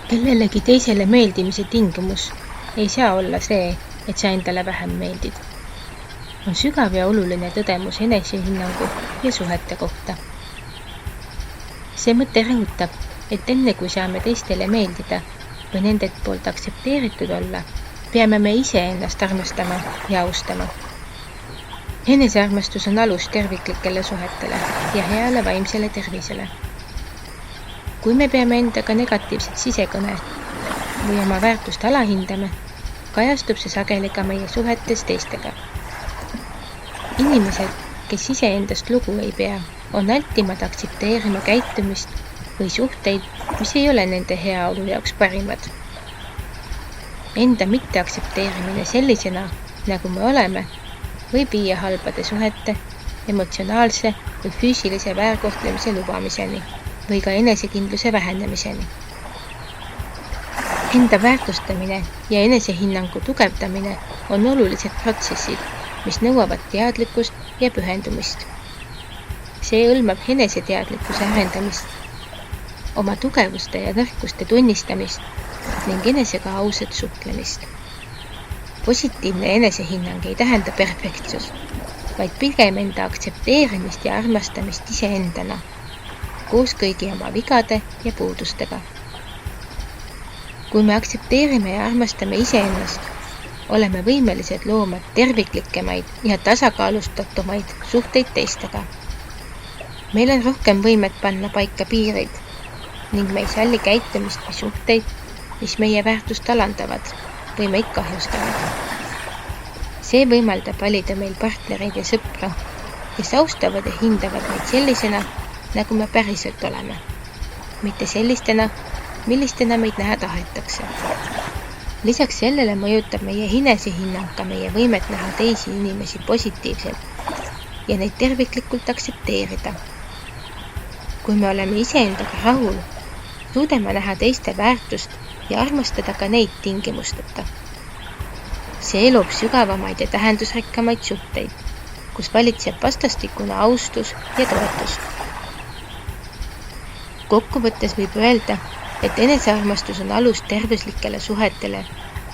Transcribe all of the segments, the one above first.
Kellelegi teisele meeldimise tingimus ei saa olla see, et sa endale vähem meeldid. On sügav ja oluline tõdemus enesehinnangu ja suhete kohta. See mõte rõhutab, et enne kui saame teistele meeldida või nende poolt aktsepteeritud olla, peame me ise ennast armastama ja austama. Enesearmastus on alus terviklikele suhetele ja heale vaimsele tervisele. Kui me peame endaga negatiivset sisekõne või oma väärtust alahindame, kajastub see sageli ka meie suhetes teistega. Inimesed, kes iseendast lugu ei pea, on altimad aktsepteerima käitumist või suhteid, mis ei ole nende heaolu jaoks parimad. Enda mitteaktsepteerimine sellisena, nagu me oleme, võib viia halbade suhete, emotsionaalse või füüsilise väärkohtlemise lubamiseni või ka enesekindluse vähenemiseni. Enda väärtustamine ja enesehinnangu tugevdamine on olulised protsessid, mis nõuavad teadlikkust ja pühendumist. See hõlmab eneseteadlikkuse arendamist, oma tugevuste ja nõrkuste tunnistamist ning enesega ausat suhtlemist. Positiivne enesehinnang ei tähenda perfektsus, vaid pigem enda aktsepteerimist ja armastamist iseendana, koos kõigi oma vigade ja puudustega. Kui me aktsepteerime ja armastame iseennast, oleme võimelised looma terviklikemaid ja tasakaalustatumaid suhteid teistega. Meil on rohkem võimet panna paika piirid ning me ei salli käitumist või suhteid, mis meie väärtust alandavad või meid kahjustavad. See võimaldab valida meil partnereid ja sõpra, kes austavad ja hindavad meid sellisena, nagu me päriselt oleme, mitte sellistena, millistena meid näha tahetakse. Lisaks sellele mõjutab meie enesehinnang ka meie võimet näha teisi inimesi positiivselt ja neid terviklikult aktsepteerida. Kui me oleme iseendaga rahul, suudame näha teiste väärtust ja armastada ka neid tingimusteta. See loob sügavamaid ja tähendusrikkamaid suhteid, kus valitseb vastastikune austus ja toetus. Kokkuvõttes võib öelda, et enesearmastus on alus tervislikele suhetele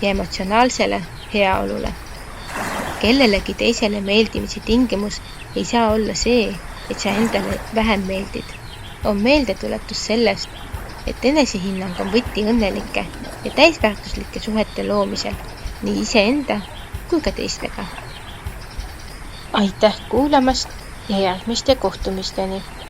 ja emotsionaalsele heaolule. Kellelegi teisele meeldimise tingimus ei saa olla see, et sa endale vähem meeldid. On meeldetuletus sellest, et enesehinnang on võti õnnelike ja täisväärtuslike suhete loomisel nii iseenda kui ka teistega. Aitäh kuulamast ja järgmiste kohtumisteni!